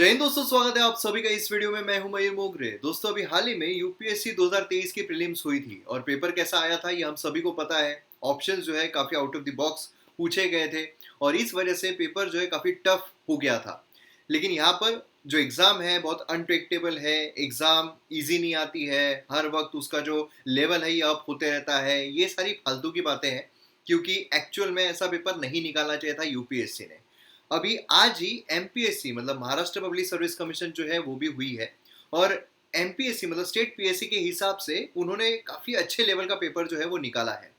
जय हिंद दोस्तों, स्वागत है आप सभी का इस वीडियो में। मैं हूं मयूर मोगरे। दोस्तों, अभी हाल ही में यूपीएससी 2023 की प्रीलिम्स हुई थी और पेपर कैसा आया था ये हम सभी को पता है। ऑप्शंस जो है काफी आउट ऑफ द बॉक्स पूछे गए थे और इस वजह से पेपर जो है काफी टफ हो गया था। लेकिन यहाँ पर जो एग्जाम है बहुत अनप्रेडिक्टेबल है। एग्जाम इजी नहीं आती है, हर वक्त उसका जो लेवल है ये अप होते रहता है। ये सारी फालतू की बातें हैं क्योंकि एक्चुअल में ऐसा पेपर नहीं निकालना चाहिए था यूपीएससी ने। अभी आज ही एमपीएससी मतलब महाराष्ट्र पब्लिक सर्विस कमीशन जो है वो भी हुई है और एमपीएससी मतलब स्टेट पीएससी के हिसाब से उन्होंने काफी अच्छे लेवल का पेपर जो है वो निकाला है।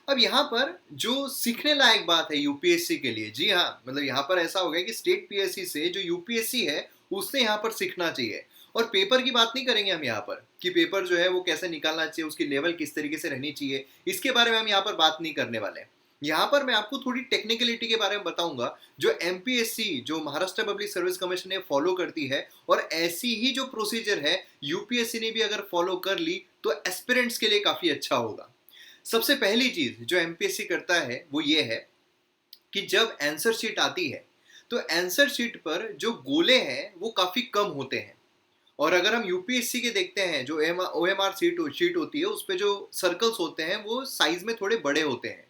अब यहाँ पर जो सीखने लायक बात है यूपीएससी के लिए, जी हाँ, मतलब यहाँ पर ऐसा हो गया कि स्टेट पीएससी से जो यूपीएससी है उसने यहाँ पर सीखना चाहिए। और पेपर की बात नहीं करेंगे हम यहाँ पर कि पेपर जो है वो कैसे निकालना चाहिए, उसकी लेवल किस तरीके से रहनी चाहिए, इसके बारे में हम यहाँ पर बात नहीं करने वाले हैं। यहाँ पर मैं आपको थोड़ी टेक्निकलिटी के बारे में बताऊंगा जो एमपीएससी जो महाराष्ट्र पब्लिक सर्विस कमीशन ने फॉलो करती है। और ऐसी ही जो प्रोसीजर है यूपीएससी ने भी अगर फॉलो कर ली तो एस्पिरेंट्स के लिए काफी अच्छा होगा। सबसे पहली चीज जो एमपीएससी करता है वो ये है कि जब आंसर शीट आती है तो आंसर शीट पर जो गोले हैं वो काफी कम होते हैं। और अगर हम यूपीएससी के देखते हैं जो ओएमआर शीट होती है उस पे जो सर्कल्स होते हैं वो साइज में थोड़े बड़े होते हैं।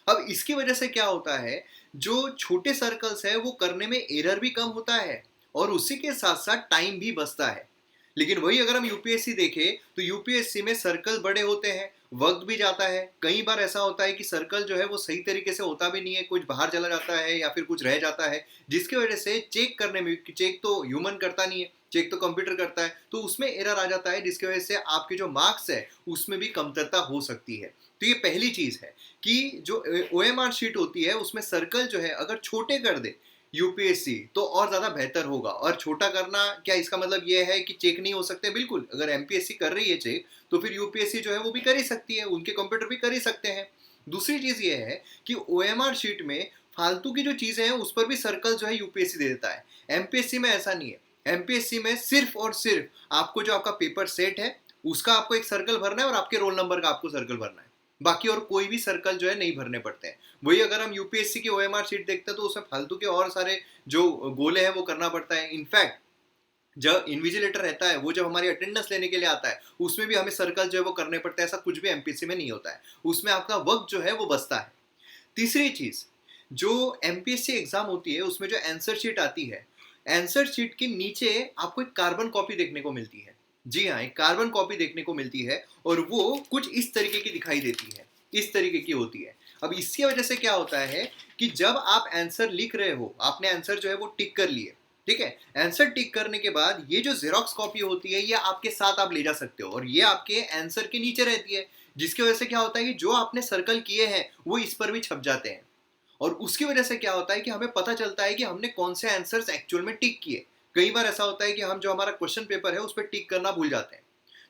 अब इसकी वजह से क्या होता है, जो छोटे सर्कल्स है वो करने में एरर भी कम होता है और उसी के साथ साथ टाइम भी बचता है। लेकिन वही अगर हम यूपीएससी देखें तो यूपीएससी में सर्कल बड़े होते हैं, वक्त भी जाता है। कई बार ऐसा होता है कि सर्कल जो है वो सही तरीके से होता भी नहीं है, कुछ बाहर चला जाता है या फिर कुछ रह जाता है, जिसकी वजह से चेक करने में, चेक तो ह्यूमन करता नहीं है, चेक तो कंप्यूटर करता है, तो उसमें एरर आ जाता है जिसकी वजह से आपके जो मार्क्स है उसमें भी कमतरता हो सकती है। तो ये पहली चीज है कि जो ओएमआर शीट होती है उसमें सर्कल जो है अगर छोटे कर दे यूपीएससी तो और ज्यादा बेहतर होगा। और छोटा करना क्या इसका मतलब ये है कि चेक नहीं हो सकते? बिल्कुल, अगर एमपीएससी कर रही है चेक तो फिर यूपीएससी जो है वो भी कर ही सकती है, उनके कंप्यूटर भी कर ही सकते हैं। दूसरी चीज ये है कि ओएमआर शीट में फालतू की जो चीजें हैं उस पर भी सर्कल जो है यूपीएससी दे देता है। एमपीएससी में ऐसा नहीं है। एमपीएससी में सिर्फ और सिर्फ आपको जो आपका पेपर सेट है उसका आपको एक सर्कल भरना है और आपके रोल नंबर का आपको सर्कल भरना है, बाकी और कोई भी सर्कल जो है नहीं भरने पड़ते हैं। वही अगर हम यूपीएससी की ओएमआर शीट देखते हैं तो उसमें फालतू के और सारे जो गोले हैं वो करना पड़ता है। इनफैक्ट जब इन्विजिलेटर रहता है वो जब हमारी अटेंडेंस लेने के लिए आता है उसमें भी हमें सर्कल जो है वो करने पड़ते हैं। ऐसा कुछ भी एमपीएससी में नहीं होता है, उसमें आपका वक्त जो है वो बचता है। तीसरी चीज, जो एमपीएससी एग्जाम होती है उसमें जो आंसर शीट आती है, आंसर शीट के नीचे आपको एक कार्बन कॉपी देखने को मिलती है। जी हाँ, एक कार्बन कॉपी देखने को मिलती है और वो कुछ इस तरीके की दिखाई देती है, इस तरीके की होती है। अब इसकी वजह से क्या होता है कि जब आप आंसर लिख रहे हो, आपने आंसर जो है वो टिक कर लिए, ठीक है, आंसर टिक करने के बाद ये जो जेरोक्स कॉपी होती है ये आपके साथ आप ले जा सकते हो और ये आपके आंसर के नीचे रहती है, जिसकी वजह से क्या होता है कि जो आपने सर्कल किए हैं वो इस पर भी छप जाते हैं। और उसकी वजह से क्या होता है कि हमें पता चलता है कि हमने कौन से आंसर्स एक्चुअल में टिक किए। कई बार ऐसा होता है कि हम जो हमारा क्वेश्चन पेपर है उस पर टिक करना भूल जाते हैं,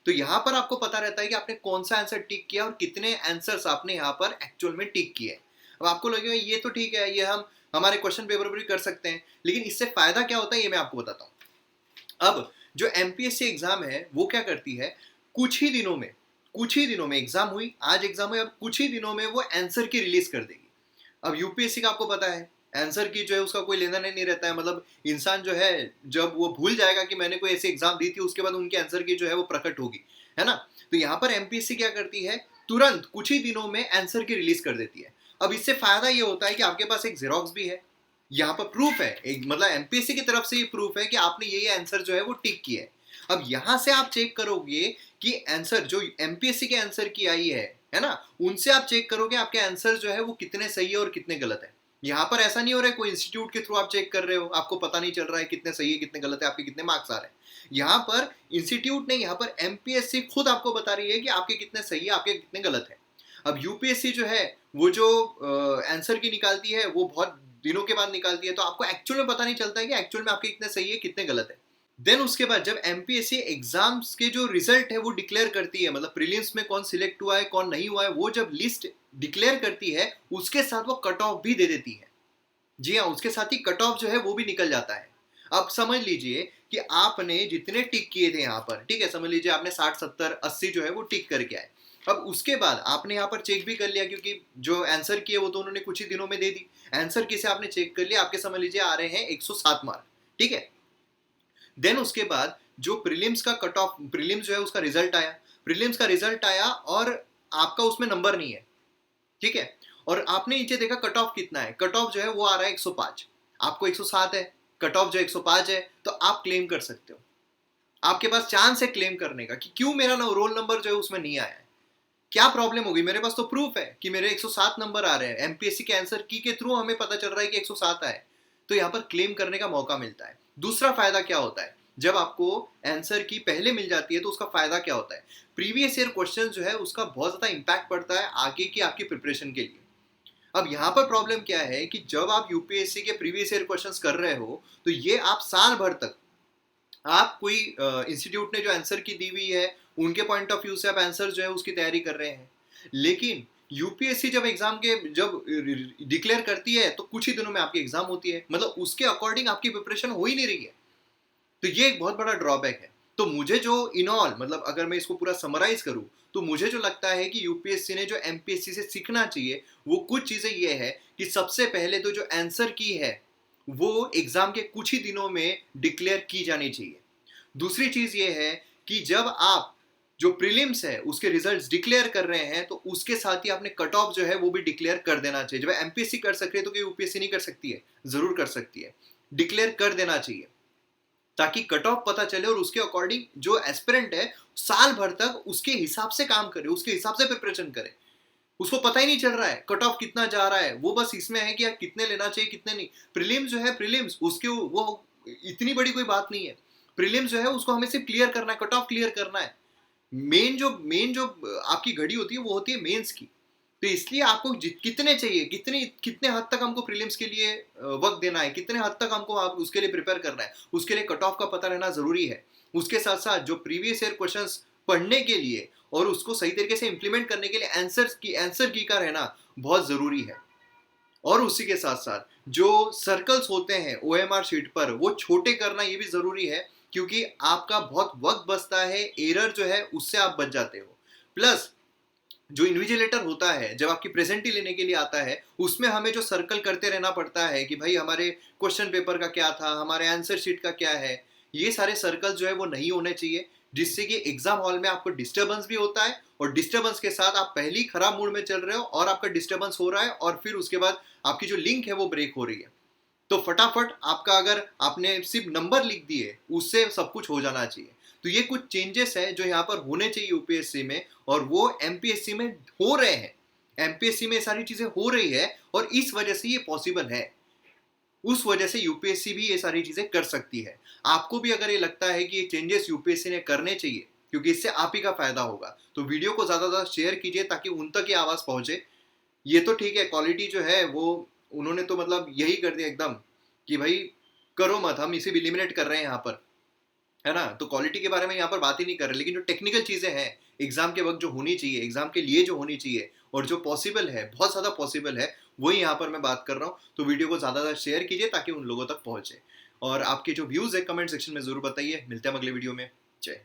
तो यहाँ पर आपको पता रहता है कि आपने कौन सा आंसर टिक किया और कितने आंसर्स आपने यहाँ पर एक्चुअल में टिक किए। अब आपको लगेगा ये तो ठीक है, ये हम हमारे क्वेश्चन पेपर पर भी कर सकते हैं, लेकिन इससे फायदा क्या होता है ये मैं आपको बताता हूँ। अब जो एमपीएससी एग्जाम है वो क्या करती है, कुछ ही दिनों में एग्जाम हुई, आज एग्जाम हुई, अब कुछ ही दिनों में वो आंसर की रिलीज कर देगी। अब यूपीएससी का आपको पता है आंसर की जो है उसका कोई लेना नहीं रहता है। मतलब इंसान जो है जब वो भूल जाएगा कि मैंने कोई ऐसी एग्जाम दी थी उसके बाद उनके आंसर की जो है वो प्रकट होगी, है ना। तो यहाँ पर एमपीएससी क्या करती है, तुरंत कुछ ही दिनों में आंसर की रिलीज कर देती है। अब इससे फायदा ये होता है कि आपके पास एक जेरोक्स भी है, यहाँ पर प्रूफ है, एक मतलब एमपीएससी की तरफ से ये प्रूफ है कि आपने ये आंसर जो है वो टिक किया है। अब यहां से आप चेक करोगे कि आंसर जो एमपीएससी के आंसर की आई है ना, उनसे आप चेक करोगे आपके आंसर जो है वो कितने सही है और कितने गलत है। यहाँ पर ऐसा नहीं हो रहा है कोई इंस्टीट्यूट के थ्रू आप चेक कर रहे हो, आपको पता नहीं चल रहा है कितने सही है कितने गलत है, आपके कितने मार्क्स आ रहे हैं। यहाँ पर इंस्टीट्यूट नहीं, यहाँ पर एमपीएससी खुद आपको बता रही है कि आपके कितने सही है आपके कितने गलत है। अब यूपीएससी जो है वो जो आंसर की निकालती है वो बहुत दिनों के बाद निकालती है, तो आपको एक्चुअल में पता नहीं चलता है कि एक्चुअल में आपके कितने सही है कितने गलत है। देन उसके बाद जब एमपीएससी एग्जाम्स के जो रिजल्ट है वो डिक्लेयर करती है, मतलब प्रीलिम्स में कौन सिलेक्ट हुआ है कौन नहीं हुआ है, वो जब लिस्ट डिक्लेयर करती है उसके साथ वो कट ऑफ भी दे देती है। जी हाँ, उसके साथ ही कट ऑफ जो है वो भी निकल जाता है। अब समझ लीजिए कि आपने जितने टिक किए थे यहाँ पर, ठीक है, समझ लीजिए आपने 60 70 80 जो है वो टिक करके आए। अब उसके बाद आपने यहाँ पर चेक भी कर लिया क्योंकि जो आंसर किए वो तो उन्होंने कुछ ही दिनों में दे दी। आंसर की से आपने चेक कर लिया, आपके समझ लीजिए आ रहे हैं 107 मार्क, ठीक है। देन उसके बाद जो प्रीलिम्स का कट ऑफ, प्रीलिम्स जो है उसका रिजल्ट आया, प्रीलिम्स का रिजल्ट आया और आपका उसमें नंबर नहीं है, ठीक है, और आपने नीचे देखा कट ऑफ कितना है, कट ऑफ जो है वो आ रहा है 105, आपको 107 है, कट ऑफ जो 105 है, तो आप क्लेम कर सकते हो, आपके पास चांस है क्लेम करने का कि क्यों मेरा रोल नंबर जो है उसमें नहीं आया है, क्या प्रॉब्लम होगी, मेरे पास तो प्रूफ है कि मेरे 107 नंबर आ रहे हैं, एमपीएससी के आंसर की के थ्रू हमें पता चल रहा है कि 107 आए, तो यहाँ पर क्लेम करने का मौका मिलता है। दूसरा फायदा क्या होता है, जब आपको आंसर की पहले मिल जाती है तो उसका फायदा क्या होता है, प्रीवियस ईयर क्वेश्चन जो है उसका बहुत ज्यादा इंपैक्ट पड़ता है आगे की आपकी प्रिपरेशन के लिए। अब यहाँ पर प्रॉब्लम क्या है कि जब आप यूपीएससी के प्रीवियस ईयर क्वेश्चंस कर रहे हो तो ये आप साल भर तक, आप कोई इंस्टीट्यूट ने जो आंसर की दी हुई है उनके पॉइंट ऑफ व्यू से आप आंसर जो है उसकी तैयारी कर रहे हैं, लेकिन यूपीएससी जब एग्जाम के जब डिक्लेयर करती है तो कुछ ही दिनों में आपकी एग्जाम होती है, मतलब उसके अकॉर्डिंग आपकी प्रिपरेशन हो ही नहीं रही है, तो ये एक बहुत बड़ा ड्रॉबैक है। तो मुझे जो इन ऑल, मतलब अगर मैं इसको पूरा समराइज करूं तो मुझे जो लगता है कि यूपीएससी ने जो एमपीएससी से सीखना चाहिए वो कुछ चीजें ये है कि सबसे पहले तो जो आंसर की है वो एग्जाम के कुछ ही दिनों में डिक्लेयर की जानी चाहिए। दूसरी चीज ये है कि जब आप जो प्रीलिम्स है उसके रिजल्ट्स डिक्लेयर कर रहे हैं तो उसके साथ ही आपने कट ऑफ जो है वो भी डिक्लेयर कर देना चाहिए। जब एमपीएससी कर सकती है तो यूपीएससी नहीं कर सकती है? जरूर कर सकती है, डिक्लेयर कर देना चाहिए ताकि कट ऑफ पता चले और उसके अकॉर्डिंग जो एस्पिरेंट है साल भर तक उसके हिसाब से काम करे, उसके हिसाब से प्रिपरेशन करे। उसको पता ही नहीं चल रहा है कट ऑफ कितना जा रहा है, वो बस इसमें है कि यार कितने लेना चाहिए कितने नहीं। प्रीलिम्स जो है, प्रीलिम्स उसके वो इतनी बड़ी कोई बात नहीं है, प्रीलिम्स जो है उसको हमें सिर्फ क्लियर करना है, कट ऑफ क्लियर करना है। मेन जो आपकी घड़ी होती है वो होती है मेंस की। तो इसलिए आपको कितने चाहिए, कितने हद तक हमको प्रीलिम्स के लिए वक्त देना है, कितने हद तक हमको आप उसके लिए प्रिपेयर करना है, उसके लिए कट ऑफ का पता रहना जरूरी है। उसके साथ साथ जो प्रीवियस ईयर क्वेश्चंस पढ़ने के लिए और उसको सही तरीके से इंप्लीमेंट करने के लिए आंसर की का रहना बहुत जरूरी है। और उसी के साथ साथ जो सर्कल्स होते हैं ओएमआर शीट पर वो छोटे करना ये भी जरूरी है, क्योंकि आपका बहुत वक्त बचता है, एरर जो है उससे आप बच जाते हो। प्लस जो इन्विजिलेटर होता है जब आपकी प्रेजेंटी लेने के लिए आता है उसमें हमें जो सर्कल करते रहना पड़ता है कि भाई हमारे क्वेश्चन पेपर का क्या था, हमारे आंसर शीट का क्या है, ये सारे सर्कल जो है वो नहीं होने चाहिए, जिससे कि एग्जाम हॉल में आपको डिस्टर्बेंस भी होता है और डिस्टर्बेंस के साथ आप पहले ही खराब मूड में चल रहे हो और आपका डिस्टर्बेंस हो रहा है और फिर उसके बाद आपकी जो लिंक है वो ब्रेक हो रही है। तो फटाफट आपका, अगर आपने सिर्फ नंबर लिख दिए उससे सब कुछ हो जाना चाहिए। तो ये कुछ चेंजेस है जो यहाँ पर होने चाहिए यूपीएससी में और वो एमपीएससी में हो रहे हैं। एमपीएससी में सारी चीजें हो रही है और इस वजह से ये पॉसिबल है, उस वजह से यूपीएससी भी ये सारी चीजें कर सकती है। आपको भी अगर ये लगता है कि ये चेंजेस यूपीएससी ने करने चाहिए क्योंकि इससे आप ही का फायदा होगा, तो वीडियो को ज्यादा ज्यादा शेयर कीजिए ताकि उन तक ये आवाज पहुंचे। ये तो ठीक है, क्वालिटी जो है वो उन्होंने तो मतलब यही कर दिया एकदम कि भाई करो मत, हम इसे भी एलिमिनेट कर रहे हैं यहाँ पर, है ना। तो क्वालिटी के बारे में यहाँ पर बात ही नहीं कर रहे, लेकिन जो टेक्निकल चीजें हैं एग्जाम के वक्त जो होनी चाहिए, एग्जाम के लिए जो होनी चाहिए और जो पॉसिबल है, बहुत ज्यादा पॉसिबल है, वही यहाँ पर मैं बात कर रहा हूँ। तो वीडियो को ज्यादा ज्यादा शेयर कीजिए ताकि उन लोगों तक पहुंचे और आपके जो व्यूज है कमेंट सेक्शन में जरूर बताइए। मिलते हैं अगले वीडियो में। जय